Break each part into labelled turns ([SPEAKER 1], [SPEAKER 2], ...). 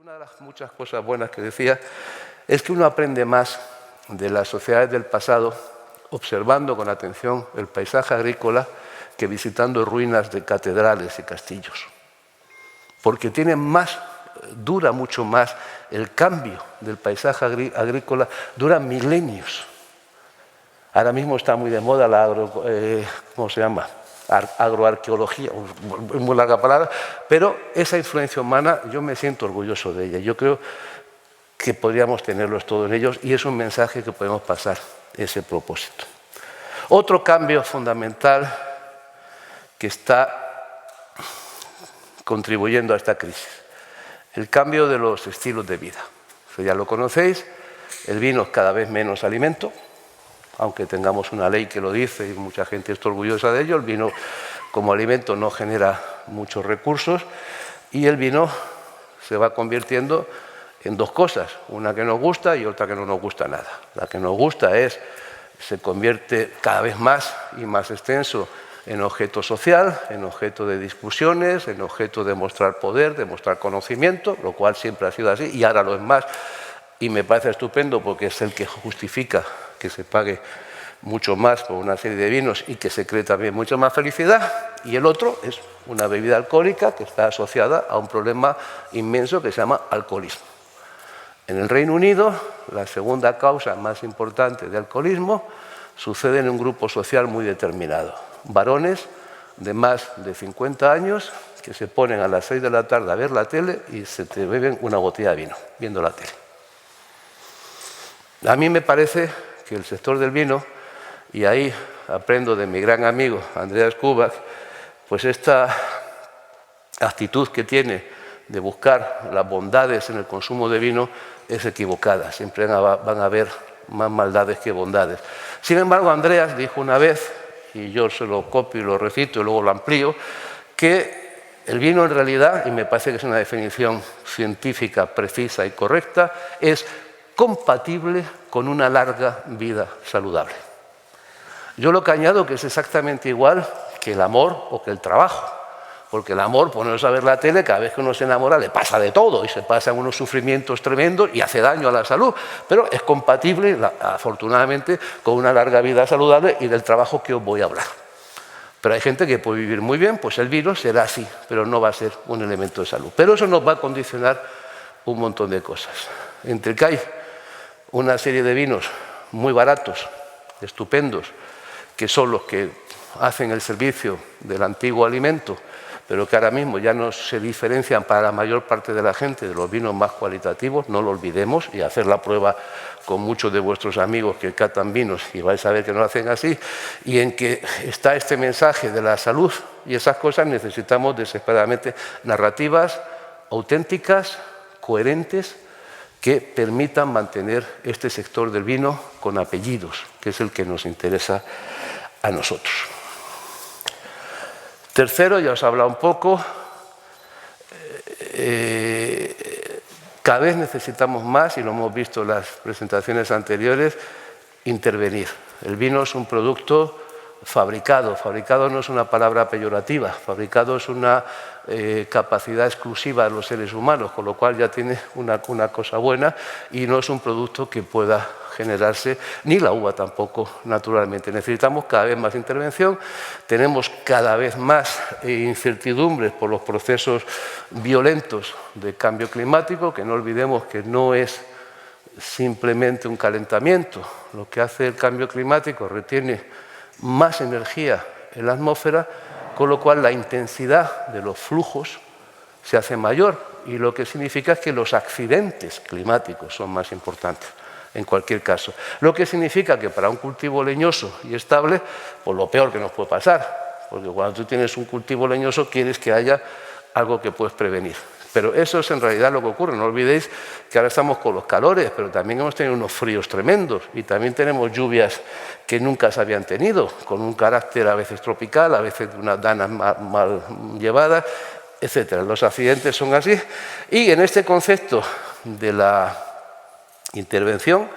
[SPEAKER 1] Una de las muchas cosas buenas que decía es que uno aprende más de las sociedades del pasado observando con atención el paisaje agrícola que visitando ruinas de catedrales y castillos. Porque dura mucho más el cambio del paisaje agrícola, dura milenios. Ahora mismo está muy de moda la agroarqueología, es muy larga palabra, pero esa influencia humana yo me siento orgulloso de ella. Yo creo que podríamos tenerlos todos ellos y es un mensaje que podemos pasar, ese propósito. Otro cambio fundamental que está contribuyendo a esta crisis, el cambio de los estilos de vida. Eso ya lo conocéis, el vino es cada vez menos alimento, aunque tengamos una ley que lo dice y mucha gente está orgullosa de ello, el vino como alimento no genera muchos recursos y el vino se va convirtiendo en dos cosas, una que nos gusta y otra que no nos gusta nada. La que nos gusta se convierte cada vez más y más extenso en objeto social, en objeto de discusiones, en objeto de mostrar poder, de mostrar conocimiento, lo cual siempre ha sido así y ahora lo es más. Y me parece estupendo porque es el que justifica que se pague mucho más por una serie de vinos y que se cree también mucha más felicidad. Y el otro es una bebida alcohólica que está asociada a un problema inmenso que se llama alcoholismo. En el Reino Unido, la segunda causa más importante de alcoholismo sucede en un grupo social muy determinado. Varones de más de 50 años que se ponen a las 6 de la tarde a ver la tele y se te beben una botella de vino viendo la tele. A mí me parece que el sector del vino, y ahí aprendo de mi gran amigo Andreas Kubak, pues esta actitud que tiene de buscar las bondades en el consumo de vino es equivocada. Siempre van a haber más maldades que bondades. Sin embargo, Andreas dijo una vez, y yo se lo copio y lo recito y luego lo amplío, que el vino en realidad, y me parece que es una definición científica precisa y correcta, es compatible con una larga vida saludable. Yo lo que añado que es exactamente igual que el amor o que el trabajo, porque el amor, ponerse a ver la tele, cada vez que uno se enamora le pasa de todo y se pasan unos sufrimientos tremendos y hace daño a la salud, pero es compatible, afortunadamente, con una larga vida saludable y del trabajo que os voy a hablar. Pero hay gente que puede vivir muy bien, pues el vino será así, pero no va a ser un elemento de salud. Pero eso nos va a condicionar un montón de cosas. Entre que hay una serie de vinos muy baratos, estupendos, que son los que hacen el servicio del antiguo alimento, pero que ahora mismo ya no se diferencian para la mayor parte de la gente de los vinos más cualitativos, no lo olvidemos, y hacer la prueba con muchos de vuestros amigos que catan vinos y vais a ver que no lo hacen así, y en que está este mensaje de la salud y esas cosas necesitamos desesperadamente narrativas auténticas, coherentes, que permitan mantener este sector del vino con apellidos, que es el que nos interesa a nosotros. Tercero, ya os he hablado un poco, cada vez necesitamos más, y lo hemos visto en las presentaciones anteriores, intervenir. El vino es un producto fabricado. Fabricado no es una palabra peyorativa, fabricado es una capacidad exclusiva de los seres humanos, con lo cual ya tiene una cosa buena y no es un producto que pueda generarse, ni la uva tampoco, naturalmente. Necesitamos cada vez más intervención, tenemos cada vez más incertidumbres por los procesos violentos de cambio climático, que no olvidemos que no es simplemente un calentamiento. Lo que hace el cambio climático retiene más energía en la atmósfera, con lo cual la intensidad de los flujos se hace mayor y lo que significa es que los accidentes climáticos son más importantes en cualquier caso. Lo que significa que para un cultivo leñoso y estable, pues lo peor que nos puede pasar, porque cuando tú tienes un cultivo leñoso quieres que haya algo que puedes prevenir. Pero eso es en realidad lo que ocurre. No olvidéis que ahora estamos con los calores, pero también hemos tenido unos fríos tremendos y también tenemos lluvias que nunca se habían tenido, con un carácter a veces tropical, a veces de unas danas mal llevadas, etc. Los accidentes son así. Y en este concepto de la intervención,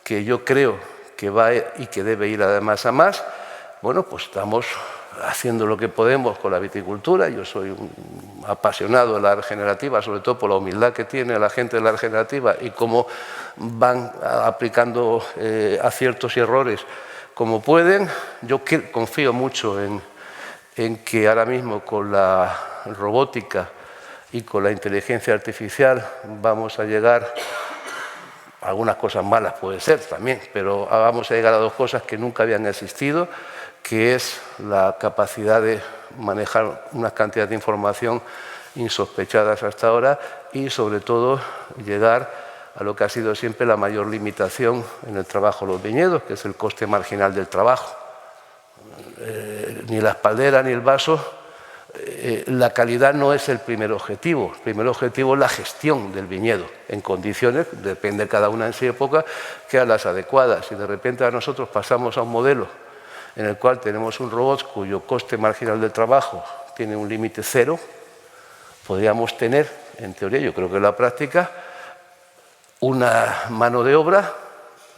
[SPEAKER 1] que yo creo que va y que debe ir además a más, bueno, pues estamos haciendo lo que podemos con la viticultura. Yo soy un apasionado de la regenerativa, sobre todo por la humildad que tiene la gente de la regenerativa y cómo van aplicando aciertos y errores como pueden. Yo confío mucho en que ahora mismo con la robótica y con la inteligencia artificial vamos a llegar, algunas cosas malas puede ser también, pero vamos a llegar a dos cosas que nunca habían existido, que es la capacidad de manejar una cantidad de información insospechadas hasta ahora y sobre todo llegar a lo que ha sido siempre la mayor limitación en el trabajo de los viñedos, que es el coste marginal del trabajo. Ni la espaldera ni el vaso, la calidad no es el primer objetivo. El primer objetivo es la gestión del viñedo en condiciones, depende cada una en su época, que a las adecuadas. Si de repente a nosotros pasamos a un modelo en el cual tenemos un robot cuyo coste marginal del trabajo tiene un límite cero, podríamos tener, en teoría, yo creo que en la práctica, una mano de obra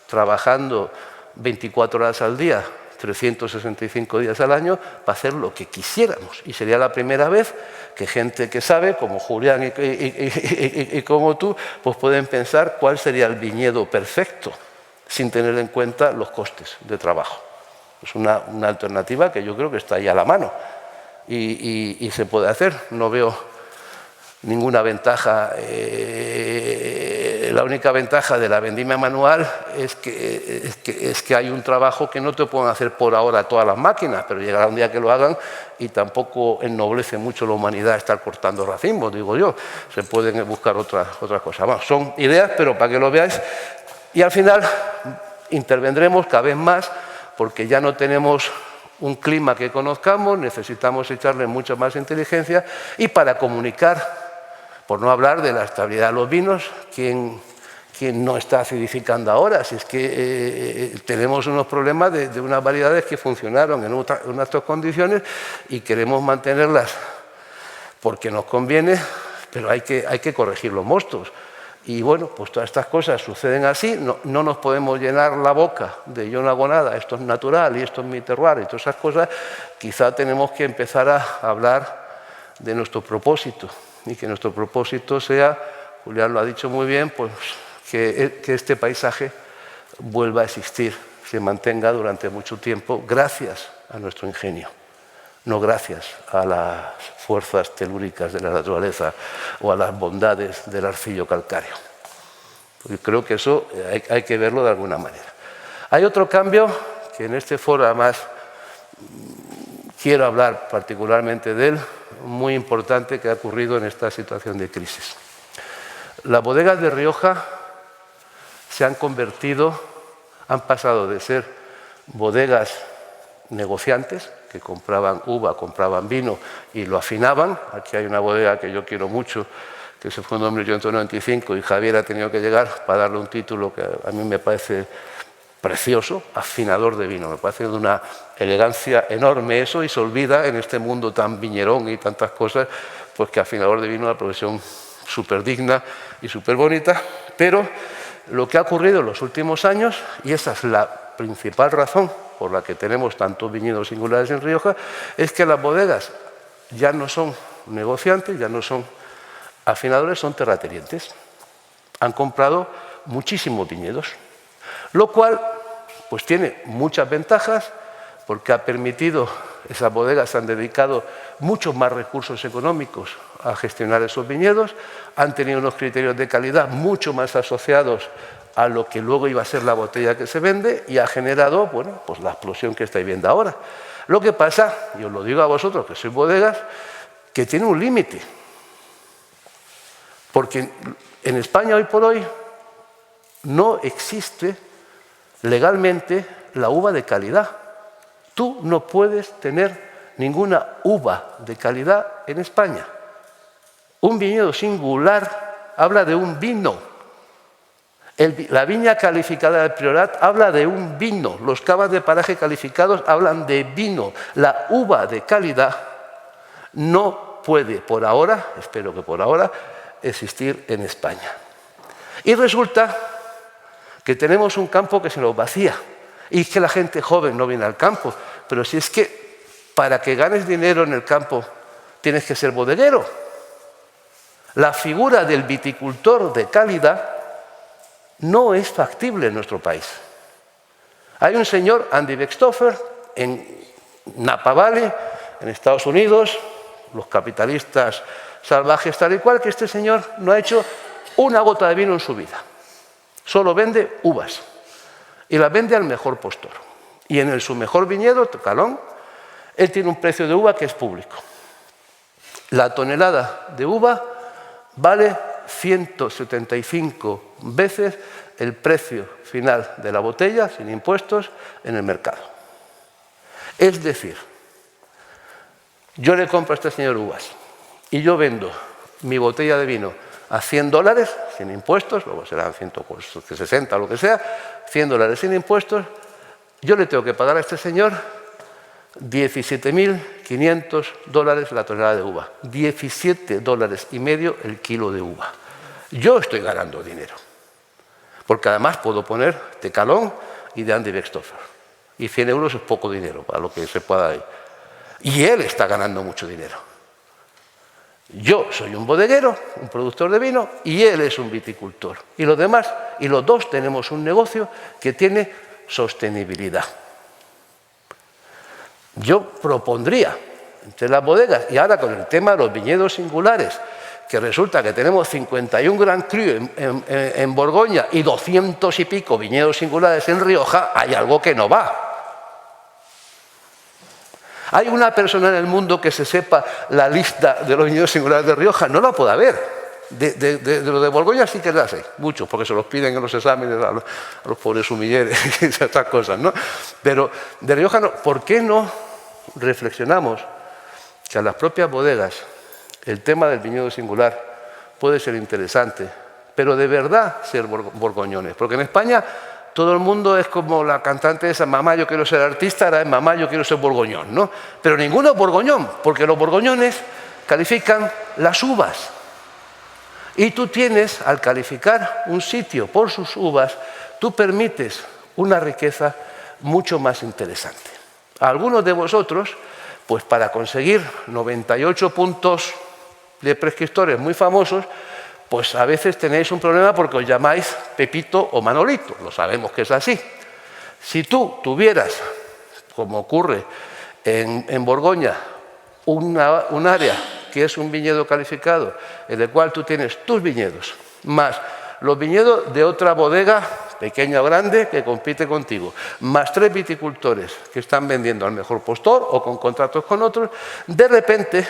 [SPEAKER 1] trabajando 24 horas al día, 365 días al año, para hacer lo que quisiéramos. Y sería la primera vez que gente que sabe, como Julián y como tú, pues pueden pensar cuál sería el viñedo perfecto, sin tener en cuenta los costes de trabajo. Es una alternativa que yo creo que está ahí a la mano y se puede hacer. No veo ninguna ventaja. La única ventaja de la vendimia manual es que hay un trabajo que no te pueden hacer por ahora todas las máquinas, pero llegará un día que lo hagan y tampoco ennoblece mucho la humanidad estar cortando racimos, digo yo. Se pueden buscar otras cosas. Bueno, son ideas, pero para que lo veáis. Y al final intervendremos cada vez más porque ya no tenemos un clima que conozcamos, necesitamos echarle mucha más inteligencia y para comunicar. Por no hablar de la estabilidad de los vinos, ¿quién no está acidificando ahora? Si es que tenemos unos problemas de unas variedades que funcionaron en unas condiciones y queremos mantenerlas porque nos conviene, pero hay que corregir los mostos. Y bueno, pues todas estas cosas suceden así, no nos podemos llenar la boca de yo no hago nada, esto es natural y esto es mi terroir y todas esas cosas. Quizá tenemos que empezar a hablar de nuestro propósito. Y que nuestro propósito sea, Julián lo ha dicho muy bien, pues que este paisaje vuelva a existir, se mantenga durante mucho tiempo gracias a nuestro ingenio, no gracias a las fuerzas telúricas de la naturaleza o a las bondades del arcillo calcáreo. Yo creo que eso hay que verlo de alguna manera. Hay otro cambio que en este foro además quiero hablar particularmente de él, muy importante que ha ocurrido en esta situación de crisis. Las bodegas de Rioja se han pasado de ser bodegas negociantes, que compraban uva, compraban vino y lo afinaban. Aquí hay una bodega que yo quiero mucho, que se fundó en 1895 y Javier ha tenido que llegar para darle un título que a mí me parece precioso, afinador de vino. Me parece de una elegancia enorme eso y se olvida en este mundo tan viñerón y tantas cosas, pues que afinador de vino es una profesión súper digna y súper bonita. Pero lo que ha ocurrido en los últimos años, y esa es la principal razón por la que tenemos tantos viñedos singulares en Rioja, es que las bodegas ya no son negociantes, ya no son afinadores, son terratenientes. Han comprado muchísimos viñedos, lo cual pues tiene muchas ventajas porque ha permitido, esas bodegas han dedicado muchos más recursos económicos a gestionar esos viñedos, han tenido unos criterios de calidad mucho más asociados a lo que luego iba a ser la botella que se vende y ha generado, bueno, pues la explosión que estáis viendo ahora. Lo que pasa, y os lo digo a vosotros que sois bodegas, que tiene un límite, porque en España hoy por hoy no existe legalmente la uva de calidad. Tú no puedes tener ninguna uva de calidad en España. Un viñedo singular habla de un vino. La viña calificada del Priorat habla de un vino. Los cavas de paraje calificados hablan de vino. La uva de calidad no puede, por ahora, espero que por ahora, existir en España. Y resulta que tenemos un campo que se nos vacía y que la gente joven no viene al campo. Pero si es que para que ganes dinero en el campo tienes que ser bodeguero. La figura del viticultor de calidad no es factible en nuestro país. Hay un señor, Andy Beckstoffer, en Napa Valley, en Estados Unidos, los capitalistas salvajes tal y cual, que este señor no ha hecho una gota de vino en su vida. Solo vende uvas y las vende al mejor postor. Y en su mejor viñedo, Calón, él tiene un precio de uva que es público. La tonelada de uva vale 175 veces el precio final de la botella, sin impuestos, en el mercado. Es decir, yo le compro a este señor uvas y yo vendo mi botella de vino a $100 sin impuestos, luego serán 160 o lo que sea, $100 sin impuestos, yo le tengo que pagar a este señor $17.500 la tonelada de uva, $17,50 el kilo de uva. Yo estoy ganando dinero, porque además puedo poner de Calón y de Andy Beckstoffer, y 100 euros es poco dinero para lo que se pueda ir. Y él está ganando mucho dinero. Yo soy un bodeguero, un productor de vino, y él es un viticultor. Y los demás, y los dos tenemos un negocio que tiene sostenibilidad. Yo propondría entre las bodegas, y ahora con el tema de los viñedos singulares, que resulta que tenemos 51 Grand Cru en Borgoña y 200 y pico viñedos singulares en Rioja, hay algo que no va. ¿Hay una persona en el mundo que se sepa la lista de los viñedos singulares de Rioja? No la puede haber. De los de Borgoña sí que las hay, muchos, porque se los piden en los exámenes a los pobres sumilleres y estas cosas, ¿no? Pero de Rioja no. ¿Por qué no reflexionamos que a las propias bodegas el tema del viñedo singular puede ser interesante, pero de verdad ser borgoñones? Porque en España todo el mundo es como la cantante esa, mamá yo quiero ser artista, ahora es mamá yo quiero ser borgoñón, ¿no? Pero ninguno es borgoñón, porque los borgoñones califican las uvas. Y tú tienes, al calificar un sitio por sus uvas, tú permites una riqueza mucho más interesante. A algunos de vosotros, pues para conseguir 98 puntos de prescriptores muy famosos, pues a veces tenéis un problema porque os llamáis Pepito o Manolito, lo sabemos que es así. Si tú tuvieras, como ocurre en Borgoña, un área que es un viñedo calificado, en el cual tú tienes tus viñedos, más los viñedos de otra bodega, pequeña o grande, que compite contigo, más 3 viticultores que están vendiendo al mejor postor o con contratos con otros, de repente,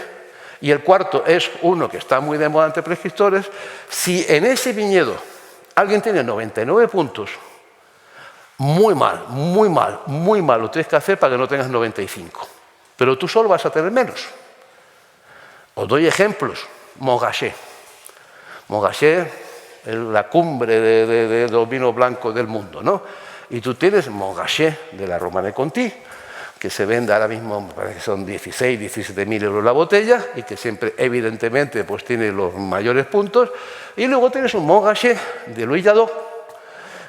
[SPEAKER 1] y el cuarto es uno que está muy de moda ante prescriptores, si en ese viñedo alguien tiene 99 puntos, muy mal, lo tienes que hacer para que no tengas 95. Pero tú solo vas a tener menos. Os doy ejemplos. Montrachet. Montrachet es la cumbre de los vinos blancos del mundo, ¿no? Y tú tienes Montrachet de la Romanée Conti, que se vende ahora mismo, me parece que son 16, 17.000 euros la botella, y que siempre, evidentemente, pues tiene los mayores puntos. Y luego tienes un Montrachet de Louis Jadot,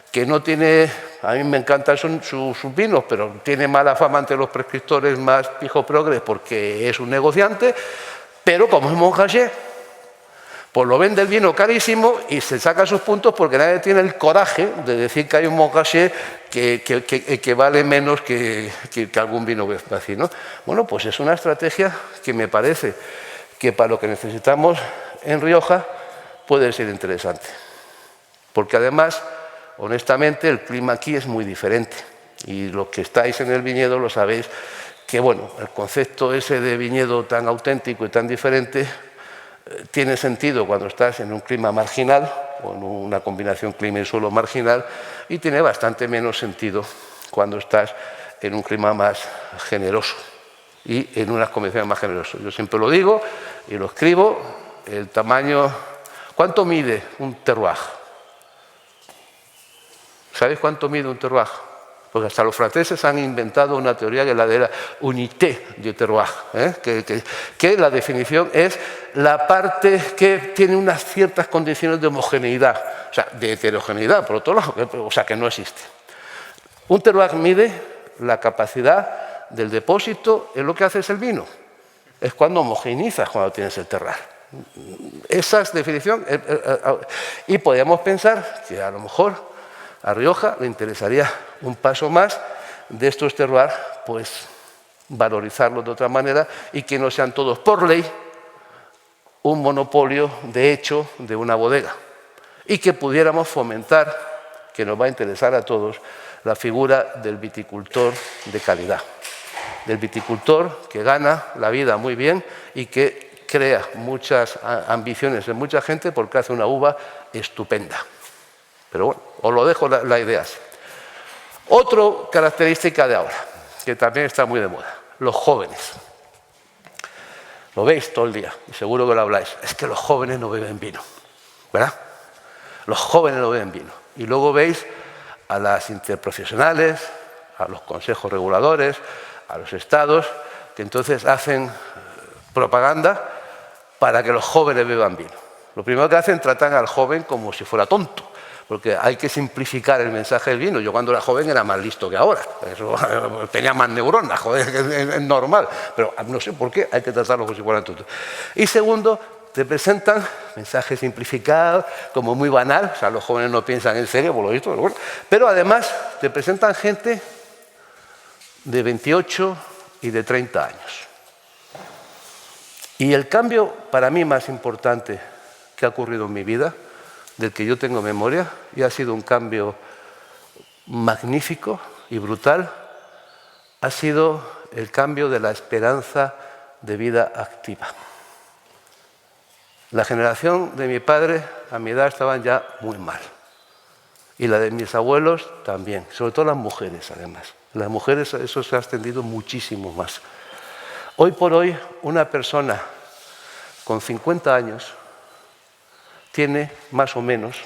[SPEAKER 1] que no tiene, a mí me encantan sus vinos, pero tiene mala fama ante los prescriptores más pijo progres porque es un negociante, pero como es Montrachet, pues lo vende el vino carísimo y se saca sus puntos porque nadie tiene el coraje de decir que hay un Montrachet que vale menos que algún vino así, ¿no? Bueno, pues es una estrategia que me parece que para lo que necesitamos en Rioja puede ser interesante. Porque además, honestamente, el clima aquí es muy diferente. Y los que estáis en el viñedo lo sabéis, que bueno, el concepto ese de viñedo tan auténtico y tan diferente tiene sentido cuando estás en un clima marginal o en una combinación clima y suelo marginal, y tiene bastante menos sentido cuando estás en un clima más generoso y en unas condiciones más generosas. Yo siempre lo digo y lo escribo, el tamaño... ¿Cuánto mide un terroir? ¿Sabéis cuánto mide un terroir? Porque hasta los franceses han inventado una teoría que es la de la unité du terroir, que la definición es la parte que tiene unas ciertas condiciones de homogeneidad, o sea, de heterogeneidad, por otro lado, o sea, que no existe. Un terroir mide la capacidad del depósito es lo que hace es el vino. Es cuando homogeneizas, cuando tienes el terroir. Esa es definición. Y podríamos pensar que a lo mejor a Rioja le interesaría un paso más de estos terroirs, pues valorizarlos de otra manera y que no sean todos por ley un monopolio de hecho de una bodega. Y que pudiéramos fomentar, que nos va a interesar a todos, la figura del viticultor de calidad. Del viticultor que gana la vida muy bien y que crea muchas ambiciones en mucha gente porque hace una uva estupenda. Pero bueno, os lo dejo la idea así. Otra característica de ahora, que también está muy de moda, los jóvenes. Lo veis todo el día y seguro que lo habláis. Es que los jóvenes no beben vino, ¿verdad? Los jóvenes no beben vino. Y luego veis a las interprofesionales, a los consejos reguladores, a los estados, que entonces hacen propaganda para que los jóvenes beban vino. Lo primero que hacen, tratan al joven como si fuera tonto, porque hay que simplificar el mensaje del vino. Yo cuando era joven era más listo que ahora, tenía más neuronas, joder, es normal, pero no sé por qué hay que tratarlo como si fueran tontos. Y segundo, te presentan mensajes simplificados, como muy banal, o sea, los jóvenes no piensan en serio, por lo visto, pero además te presentan gente de 28 y de 30 años. Y el cambio para mí más importante que ha ocurrido en mi vida, del que yo tengo memoria, y ha sido un cambio magnífico y brutal, ha sido el cambio de la esperanza de vida activa. La generación de mi padre, a mi edad, estaban ya muy mal. Y la de mis abuelos también, sobre todo las mujeres, además. Las mujeres, eso se ha extendido muchísimo más. Hoy por hoy, una persona con 50 años tiene más o menos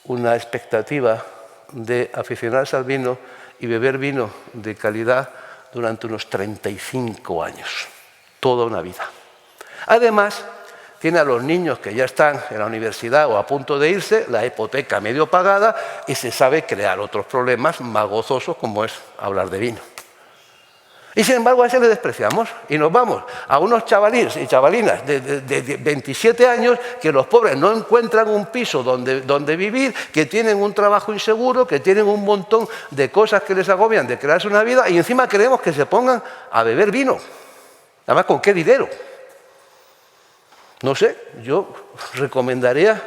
[SPEAKER 1] una expectativa de aficionarse al vino y beber vino de calidad durante unos 35 años, toda una vida. Además, tiene a los niños que ya están en la universidad o a punto de irse, la hipoteca medio pagada y se sabe crear otros problemas más gozosos como es hablar de vino. Y sin embargo a ese le despreciamos y nos vamos a unos chavalines y chavalinas de 27 años que los pobres no encuentran un piso donde vivir, que tienen un trabajo inseguro, que tienen un montón de cosas que les agobian de crearse una vida y encima queremos que se pongan a beber vino. Además, ¿con qué dinero? No sé, yo recomendaría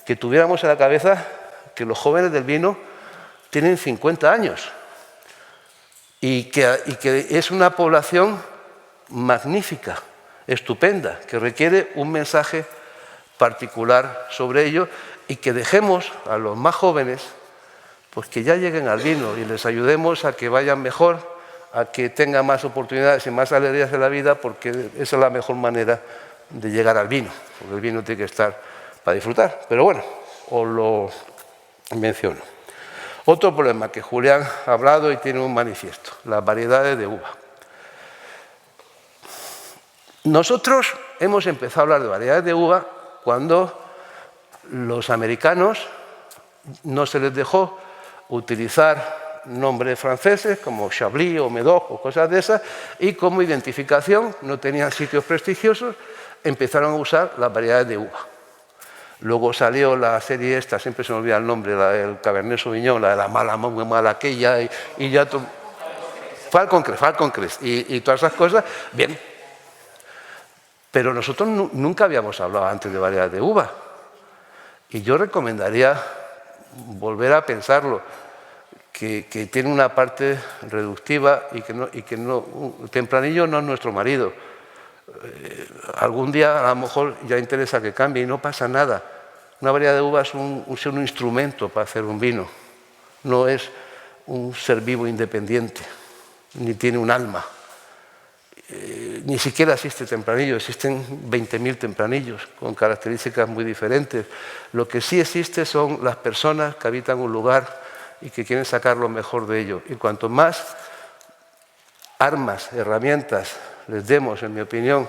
[SPEAKER 1] que tuviéramos en la cabeza que los jóvenes del vino tienen 50 años. Y que es una población magnífica, estupenda, que requiere un mensaje particular sobre ello y que dejemos a los más jóvenes pues que ya lleguen al vino y les ayudemos a que vayan mejor, a que tengan más oportunidades y más alegrías en la vida, porque esa es la mejor manera de llegar al vino, porque el vino tiene que estar para disfrutar. Pero bueno, os lo menciono. Otro problema que Julián ha hablado y tiene un manifiesto, las variedades de uva. Nosotros hemos empezado a hablar de variedades de uva cuando los americanos no se les dejó utilizar nombres franceses como Chablis o Médoc o cosas de esas, y como identificación, no tenían sitios prestigiosos, empezaron a usar las variedades de uva. Luego salió la serie esta, siempre se me olvida el nombre, la del Cabernet Sauvignon, la de la mala, muy mala aquella, y ya... Falcon Crest, y todas esas cosas, bien. Pero nosotros nunca habíamos hablado antes de variedades de uva. Y yo recomendaría volver a pensarlo, que tiene una parte reductiva y que no, Tempranillo no es nuestro marido. Algún día a lo mejor ya interesa que cambie y no pasa nada. Una variedad de uva es un instrumento para hacer un vino, no es un ser vivo independiente, ni tiene un alma. Ni siquiera existe Tempranillo, existen 20.000 Tempranillos con características muy diferentes. Lo que sí existe son las personas que habitan un lugar y que quieren sacar lo mejor de ello. Y cuanto más armas, herramientas les demos, en mi opinión,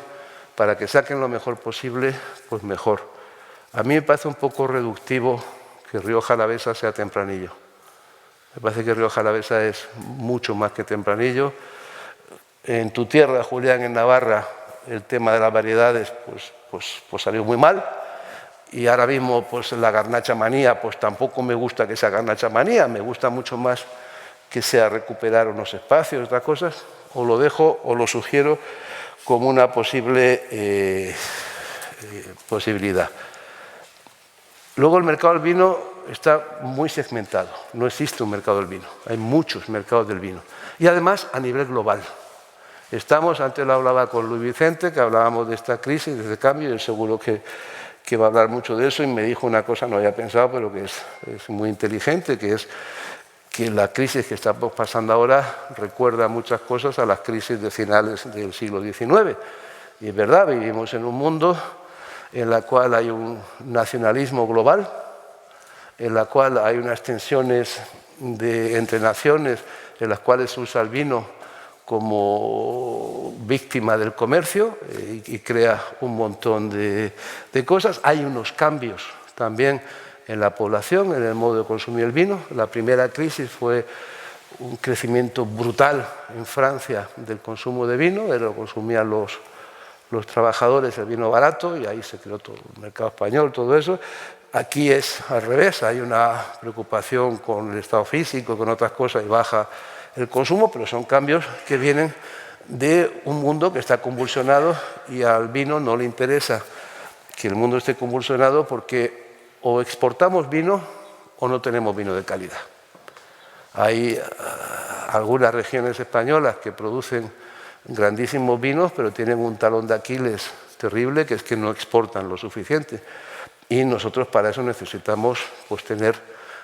[SPEAKER 1] para que saquen lo mejor posible, pues mejor. A mí me parece un poco reductivo que Rioja Alavesa sea Tempranillo. Me parece que Rioja Alavesa es mucho más que Tempranillo. En tu tierra, Julián, en Navarra, el tema de las variedades pues salió muy mal. Y ahora mismo pues la garnacha manía, pues tampoco me gusta que sea garnacha manía, me gusta mucho más que sea recuperar unos espacios, otras cosas. O lo dejo o lo sugiero como una posible posibilidad. Luego el mercado del vino está muy segmentado, no existe un mercado del vino, hay muchos mercados del vino. Y además a nivel global. Estamos, antes lo hablaba con Luis Vicente, que hablábamos de esta crisis, de este cambio, y él seguro que va a hablar mucho de eso, y me dijo una cosa, no había pensado, pero que es muy inteligente, que es que la crisis que estamos pasando ahora recuerda muchas cosas a las crisis de finales del siglo XIX. Y es verdad, vivimos en un mundo en el cual hay un nacionalismo global, en la cual hay unas tensiones entre naciones en las cuales se usa el vino como víctima del comercio y crea un montón de cosas. Hay unos cambios también en la población, en el modo de consumir el vino. La primera crisis fue un crecimiento brutal en Francia del consumo de vino, lo consumían los trabajadores el vino barato y ahí se creó todo el mercado español, todo eso. Aquí es al revés, hay una preocupación con el estado físico, con otras cosas y baja el consumo, pero son cambios que vienen de un mundo que está convulsionado y al vino no le interesa que el mundo esté convulsionado porque o exportamos vino o no tenemos vino de calidad. Hay algunas regiones españolas que producen grandísimos vinos, pero tienen un talón de Aquiles terrible, que es que no exportan lo suficiente. Y nosotros para eso necesitamos pues, tener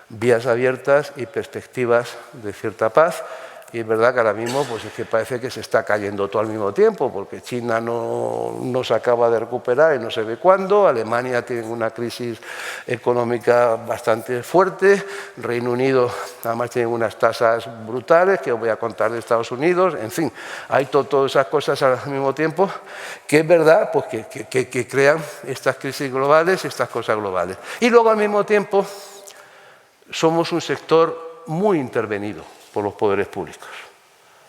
[SPEAKER 1] vías abiertas y perspectivas de cierta paz. Y es verdad que ahora mismo pues, es que parece que se está cayendo todo al mismo tiempo, porque China no se acaba de recuperar y no se ve cuándo, Alemania tiene una crisis económica bastante fuerte, Reino Unido además tiene unas tasas brutales, que os voy a contar de Estados Unidos, en fin, hay todas esas cosas al mismo tiempo, que es verdad pues, que crean estas crisis globales, estas cosas globales. Y luego al mismo tiempo somos un sector muy intervenido por los poderes públicos,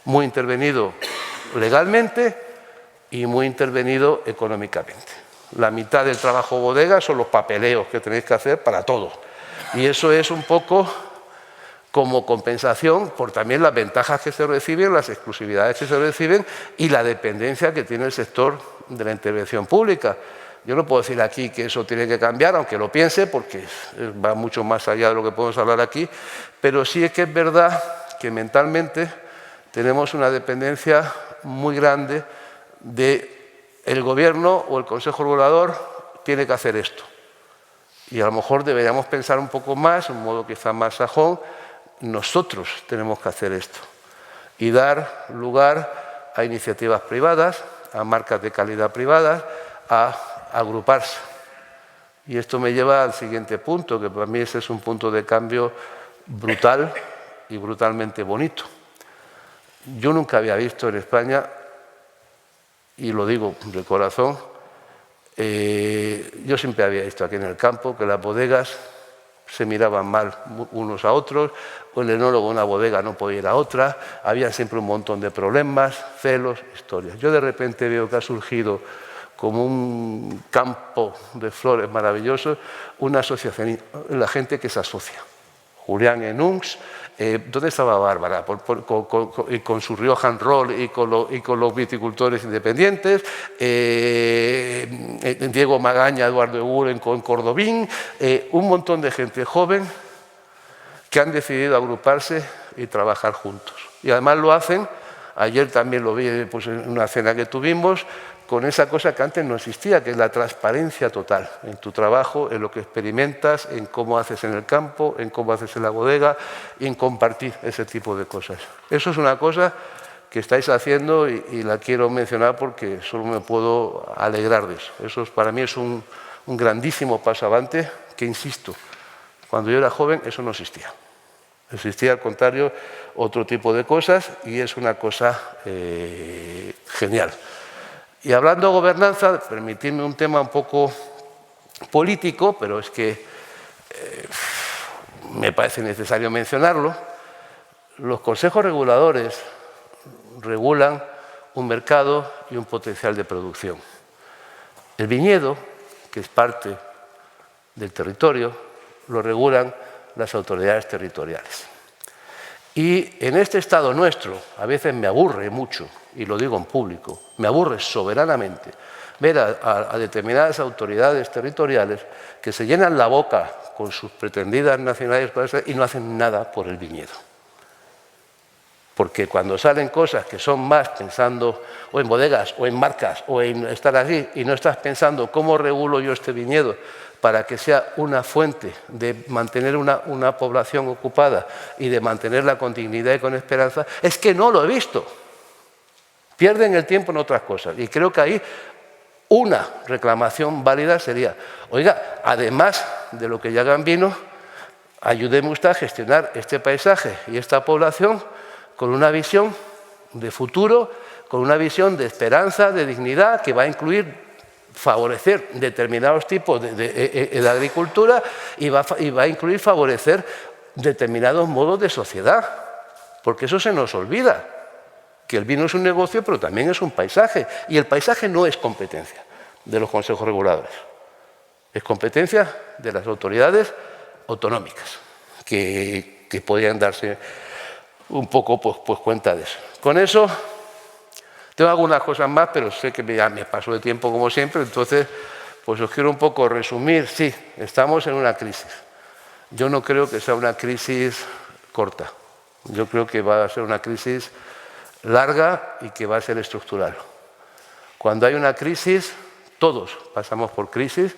[SPEAKER 1] muy intervenido legalmente y muy intervenido económicamente. La mitad del trabajo bodega son los papeleos que tenéis que hacer para todo. Y eso es un poco como compensación por también las ventajas que se reciben, las exclusividades que se reciben y la dependencia que tiene el sector de la intervención pública. Yo no puedo decir aquí que eso tiene que cambiar, aunque lo piense, porque va mucho más allá de lo que podemos hablar aquí, pero sí es que es verdad que mentalmente tenemos una dependencia muy grande del gobierno o el Consejo Regulador tiene que hacer esto. Y a lo mejor deberíamos pensar un poco más, un modo quizá más sajón, nosotros tenemos que hacer esto y dar lugar a iniciativas privadas, a marcas de calidad privadas, a agruparse. Y esto me lleva al siguiente punto, que para mí ese es un punto de cambio brutal y brutalmente bonito. Yo nunca había visto en España, y lo digo de corazón, yo siempre había visto aquí en el campo que las bodegas se miraban mal unos a otros, o el enólogo de una bodega no podía ir a otra, había siempre un montón de problemas, celos, historias. Yo de repente veo que ha surgido como un campo de flores maravillosos, una asociación, la gente que se asocia. Julián en UNCS, ¿dónde estaba Bárbara? Con su Rioja Roll y con los viticultores independientes, Diego Magaña, Eduardo Eguren con Cordobín, un montón de gente joven que han decidido agruparse y trabajar juntos. Y además lo hacen, ayer también lo vi pues, en una cena que tuvimos, con esa cosa que antes no existía, que es la transparencia total en tu trabajo, en lo que experimentas, en cómo haces en el campo, en cómo haces en la bodega y en compartir ese tipo de cosas. Eso es una cosa que estáis haciendo y la quiero mencionar porque solo me puedo alegrar de eso. Eso para mí es un grandísimo paso avante que, insisto, cuando yo era joven eso no existía. Existía, al contrario, otro tipo de cosas y es una cosa genial. Y hablando de gobernanza, permitidme un tema un poco político, pero es que me parece necesario mencionarlo. Los consejos reguladores regulan un mercado y un potencial de producción. El viñedo, que es parte del territorio, lo regulan las autoridades territoriales. Y en este estado nuestro, a veces me aburre mucho, y lo digo en público, me aburre soberanamente ver a determinadas autoridades territoriales que se llenan la boca con sus pretendidas nacionalidades y no hacen nada por el viñedo. Porque cuando salen cosas que son más pensando o en bodegas o en marcas o en estar aquí y no estás pensando cómo regulo yo este viñedo para que sea una fuente de mantener una población ocupada y de mantenerla con dignidad y con esperanza, es que no lo he visto. Pierden el tiempo en otras cosas. Y creo que ahí una reclamación válida sería, oiga, además de lo que ya hagan vino, ayúdeme usted a gestionar este paisaje y esta población con una visión de futuro, con una visión de esperanza, de dignidad, que va a incluir favorecer determinados tipos de agricultura y va a incluir favorecer determinados modos de sociedad, porque eso se nos olvida, que el vino es un negocio, pero también es un paisaje, y el paisaje no es competencia de los consejos reguladores, es competencia de las autoridades autonómicas, que podrían darse un poco pues cuenta de eso. Con eso, tengo algunas cosas más, pero sé que ya me paso de tiempo como siempre, entonces pues os quiero un poco resumir. Sí, estamos en una crisis. Yo no creo que sea una crisis corta. Yo creo que va a ser una crisis larga y que va a ser estructural. Cuando hay una crisis, todos pasamos por crisis.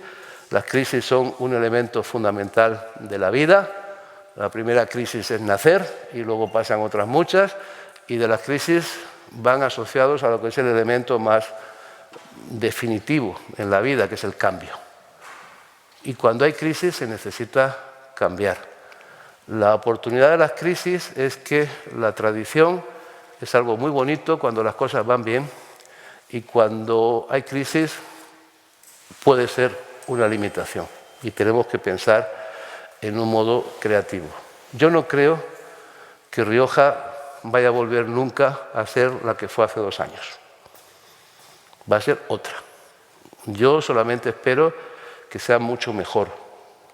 [SPEAKER 1] Las crisis son un elemento fundamental de la vida. La primera crisis es nacer y luego pasan otras muchas, y de las crisis van asociados a lo que es el elemento más definitivo en la vida, que es el cambio. Y cuando hay crisis se necesita cambiar. La oportunidad de las crisis es que la tradición es algo muy bonito cuando las cosas van bien, y cuando hay crisis puede ser una limitación, y tenemos que pensar en un modo creativo. Yo no creo que Rioja vaya a volver nunca a ser la que fue hace 2 años. Va a ser otra. Yo solamente espero que sea mucho mejor,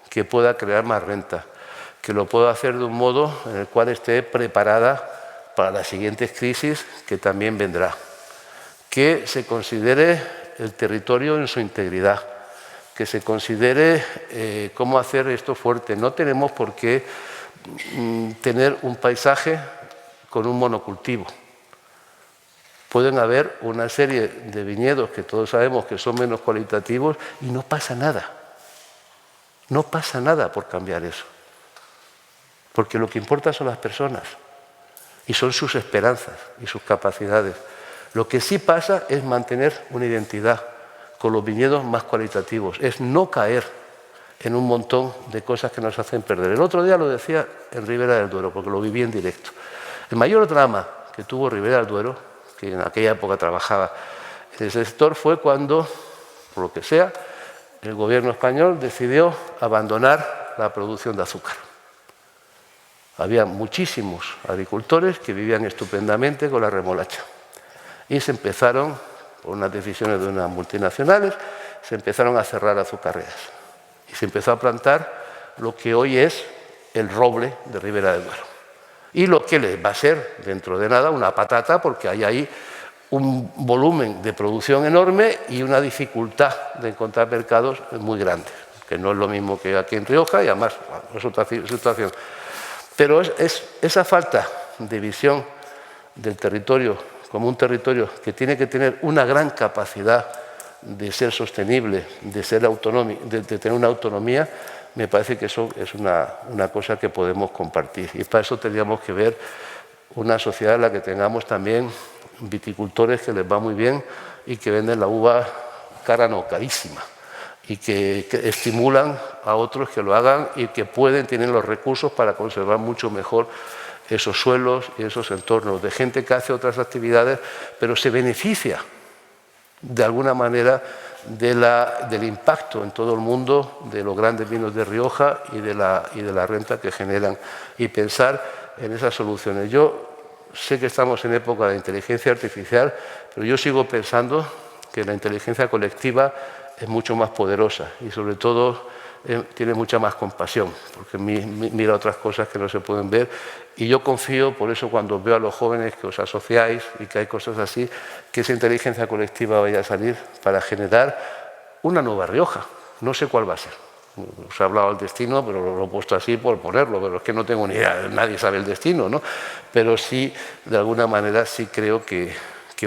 [SPEAKER 1] que pueda crear más renta, que lo pueda hacer de un modo en el cual esté preparada para las siguientes crisis que también vendrá, que se considere el territorio en su integridad, que se considere cómo hacer esto fuerte. No tenemos por qué tener un paisaje con un monocultivo. Pueden haber una serie de viñedos que todos sabemos que son menos cualitativos y no pasa nada. No pasa nada por cambiar eso. Porque lo que importa son las personas y son sus esperanzas y sus capacidades. Lo que sí pasa es mantener una identidad con los viñedos más cualitativos, es no caer en un montón de cosas que nos hacen perder. El otro día lo decía en Ribera del Duero, porque lo viví en directo. El mayor drama que tuvo Ribera del Duero, que en aquella época trabajaba en ese sector, fue cuando, por lo que sea, el gobierno español decidió abandonar la producción de azúcar. Había muchísimos agricultores que vivían estupendamente con la remolacha. Y se empezaron, por unas decisiones de unas multinacionales, se empezaron a cerrar azucareras. Y se empezó a plantar lo que hoy es el roble de Ribera del Duero. Y lo que le va a ser, dentro de nada, una patata, porque hay ahí un volumen de producción enorme y una dificultad de encontrar mercados muy grandes, que no es lo mismo que aquí en Rioja, y además es otra situación. Pero es esa falta de visión del territorio como un territorio que tiene que tener una gran capacidad de ser sostenible, de tener una autonomía, me parece que eso es una cosa que podemos compartir. Y para eso tendríamos que ver una sociedad en la que tengamos también viticultores que les va muy bien y que venden la uva cara, no, carísima, y que estimulan a otros que lo hagan y que tienen los recursos para conservar mucho mejor esos suelos y esos entornos, de gente que hace otras actividades, pero se beneficia de alguna manera del impacto en todo el mundo de los grandes vinos de Rioja y de la renta que generan, y pensar en esas soluciones. Yo sé que estamos en época de inteligencia artificial, pero yo sigo pensando que la inteligencia colectiva es mucho más poderosa y sobre todo tiene mucha más compasión, porque mira otras cosas que no se pueden ver. Y yo confío, por eso cuando veo a los jóvenes que os asociáis y que hay cosas así, que esa inteligencia colectiva vaya a salir para generar una nueva Rioja. No sé cuál va a ser. Os he hablado del destino, pero lo he puesto así por ponerlo, pero es que no tengo ni idea, nadie sabe el destino, ¿no? Pero sí, de alguna manera, sí creo que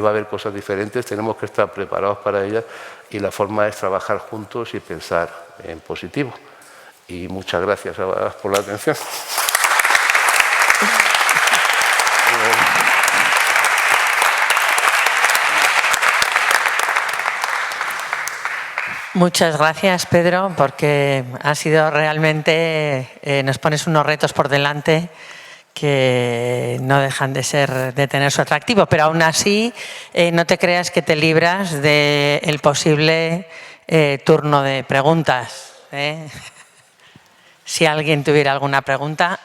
[SPEAKER 1] va a haber cosas diferentes, tenemos que estar preparados para ellas y la forma es trabajar juntos y pensar en positivo. Y muchas gracias por la atención.
[SPEAKER 2] Muchas gracias, Pedro, porque ha sido realmente, nos pones unos retos por delante que no dejan de tener su atractivo, pero aún así no te creas que te libras del posible turno de preguntas. Si alguien tuviera alguna pregunta,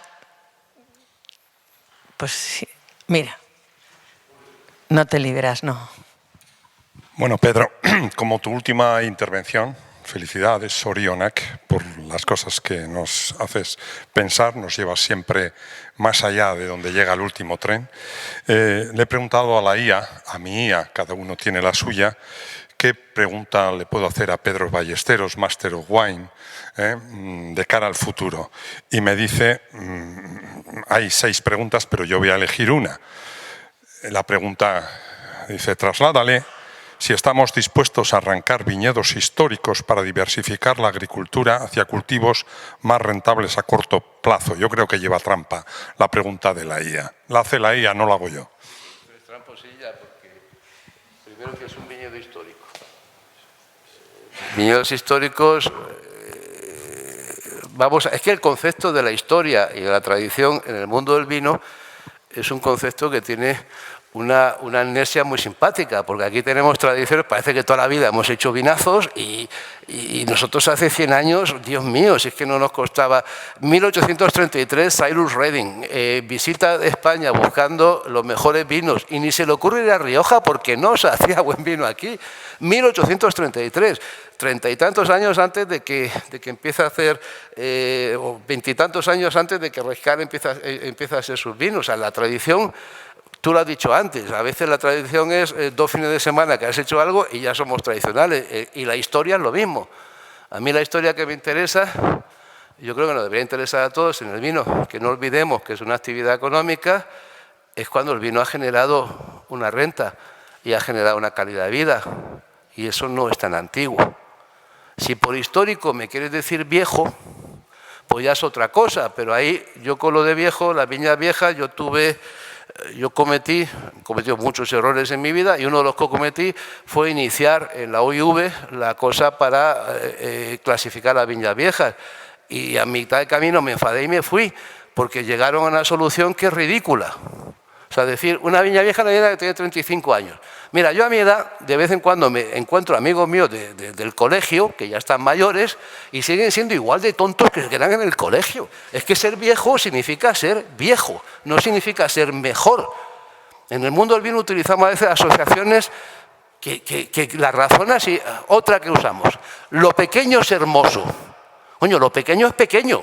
[SPEAKER 2] pues sí, mira, no te libras, no.
[SPEAKER 3] Bueno, Pedro, como tu última intervención, felicidades, Sorionak, por las cosas que nos haces pensar, nos llevas siempre más allá de donde llega el último tren. Le he preguntado a la IA, a mi IA, cada uno tiene la suya, qué pregunta le puedo hacer a Pedro Ballesteros, Master of Wine, de cara al futuro. Y me dice, hay 6 preguntas, pero yo voy a elegir una. La pregunta dice, trasládale si estamos dispuestos a arrancar viñedos históricos para diversificar la agricultura hacia cultivos más rentables a corto plazo. Yo creo que lleva trampa la pregunta de la IA. La hace la IA, no la hago yo.
[SPEAKER 1] Es tramposilla porque primero que es un viñedo histórico. Viñedos históricos, es que el concepto de la historia y de la tradición en el mundo del vino es un concepto que tiene una amnesia muy simpática, porque aquí tenemos tradiciones, parece que toda la vida hemos hecho vinazos y nosotros hace 100 años, Dios mío, si es que no nos costaba. 1833, Cyrus Reading visita España buscando los mejores vinos y ni se le ocurre ir a Rioja porque no se hacía buen vino aquí. 1833, 30 y tantos años antes de que empiece a hacer, o 20 y tantos años antes de que Rescal empiece a hacer sus vinos. O sea, la tradición, tú lo has dicho antes, a veces la tradición es 2 fines de semana que has hecho algo y ya somos tradicionales, y la historia es lo mismo. A mí la historia que me interesa, yo creo que nos debería interesar a todos en el vino, que no olvidemos que es una actividad económica, es cuando el vino ha generado una renta y ha generado una calidad de vida, y eso no es tan antiguo. Si por histórico me quieres decir viejo, pues ya es otra cosa, pero ahí yo con lo de viejo, la viña vieja, yo cometí muchos errores en mi vida y uno de los que cometí fue iniciar en la OIV la cosa para clasificar las viñas viejas, y a mitad de camino me enfadé y me fui porque llegaron a una solución que es ridícula. O sea, decir, una viña vieja la viña que tiene 35 años. Mira, yo a mi edad, de vez en cuando me encuentro amigos míos del colegio, que ya están mayores, y siguen siendo igual de tontos que eran en el colegio. Es que ser viejo significa ser viejo, no significa ser mejor. En el mundo del vino utilizamos a veces asociaciones que la razón así. Otra que usamos, lo pequeño es hermoso. Coño, lo pequeño es pequeño.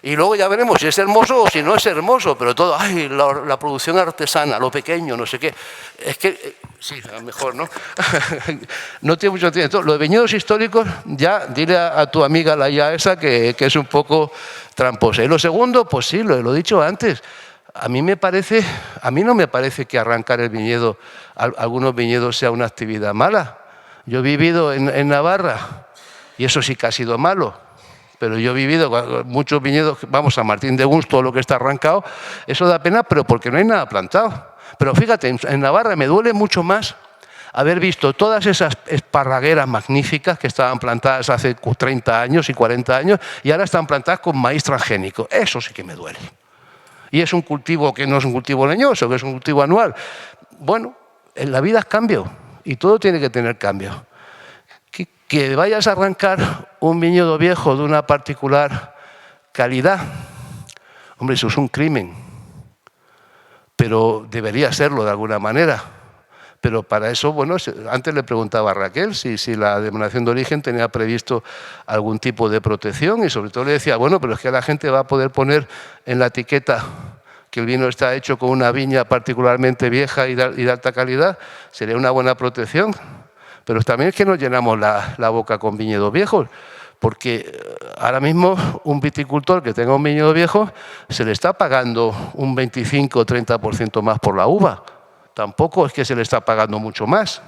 [SPEAKER 1] Y luego ya veremos si es hermoso o si no es hermoso, pero todo, ay, la producción artesana, lo pequeño, no sé qué. Es que, sí, a lo mejor, ¿no? No tiene mucho sentido. Entonces, lo de viñedos históricos, ya dile a tu amiga la ya esa que es un poco tramposa. Y lo segundo, pues sí, lo he dicho antes. A mí no me parece que arrancar el viñedo, algunos viñedos, sea una actividad mala. Yo he vivido en Navarra y eso sí que ha sido malo. Pero yo he vivido muchos viñedos, vamos a Martín de Gusto, lo que está arrancado, eso da pena, pero porque no hay nada plantado. Pero fíjate, en Navarra me duele mucho más haber visto todas esas esparragueras magníficas que estaban plantadas hace 30 años y 40 años y ahora están plantadas con maíz transgénico. Eso sí que me duele. Y es un cultivo que no es un cultivo leñoso, que es un cultivo anual. Bueno, en la vida es cambio y todo tiene que tener cambio. Que vayas a arrancar un viñedo viejo de una particular calidad, hombre, eso es un crimen. pero debería serlo de alguna manera. Pero para eso, bueno, antes le preguntaba a Raquel si la denominación de origen tenía previsto algún tipo de protección, y sobre todo le decía, bueno, pero es que la gente va a poder poner en la etiqueta que el vino está hecho con una viña particularmente vieja y de alta calidad, sería una buena protección. Pero también es que nos llenamos la boca con viñedos viejos, porque ahora mismo un viticultor que tenga un viñedo viejo se le está pagando un 25 o 30% más por la uva. Tampoco es que se le está pagando mucho más.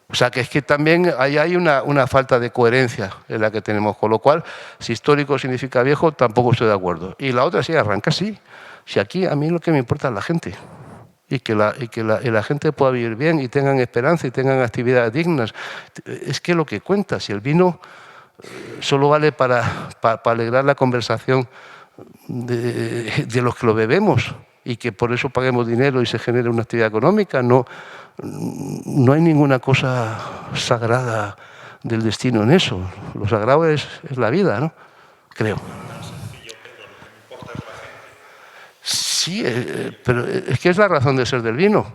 [SPEAKER 1] O sea, que es que también hay una falta de coherencia en la que tenemos, con lo cual, si histórico significa viejo, tampoco estoy de acuerdo. Y la otra, sí, arranca así. Si aquí a mí lo que me importa es la gente, y que la gente pueda vivir bien y tengan esperanza y tengan actividades dignas. Es que lo que cuenta, si el vino solo vale para alegrar la conversación de los que lo bebemos, y que por eso paguemos dinero y se genere una actividad económica, no hay ninguna cosa sagrada del destino en eso. Lo sagrado es la vida, ¿no? Creo. Sí, pero es que es la razón de ser del vino.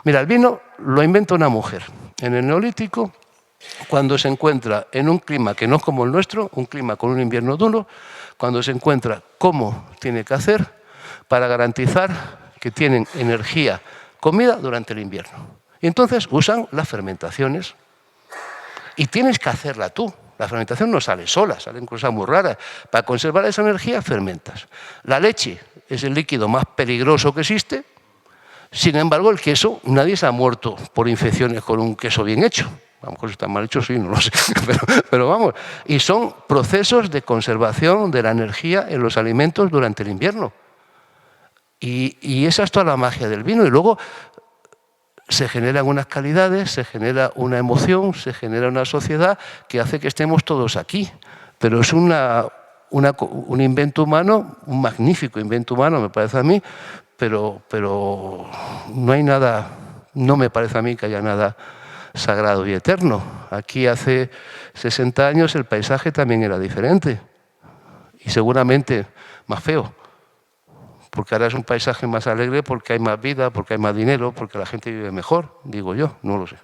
[SPEAKER 1] Mira, el vino lo inventa una mujer en el Neolítico, cuando se encuentra en un clima que no es como el nuestro, un clima con un invierno duro, cuando se encuentra cómo tiene que hacer para garantizar que tienen energía, comida durante el invierno. Y entonces usan las fermentaciones. Y tienes que hacerla tú. La fermentación no sale sola, salen cosas muy raras. Para conservar esa energía, fermentas. La leche es el líquido más peligroso que existe. Sin embargo, el queso, nadie se ha muerto por infecciones con un queso bien hecho. A lo mejor está mal hecho, sí, no lo sé. Pero vamos, y son procesos de conservación de la energía en los alimentos durante el invierno. Y esa es toda la magia del vino. Y luego se generan unas calidades, se genera una emoción, se genera una sociedad que hace que estemos todos aquí. Pero es un invento humano, un magnífico invento humano, me parece a mí, pero no hay nada, no me parece a mí que haya nada sagrado y eterno. Aquí hace 60 años el paisaje también era diferente y seguramente más feo, porque ahora es un paisaje más alegre, porque hay más vida, porque hay más dinero, porque la gente vive mejor, digo yo, no lo sé.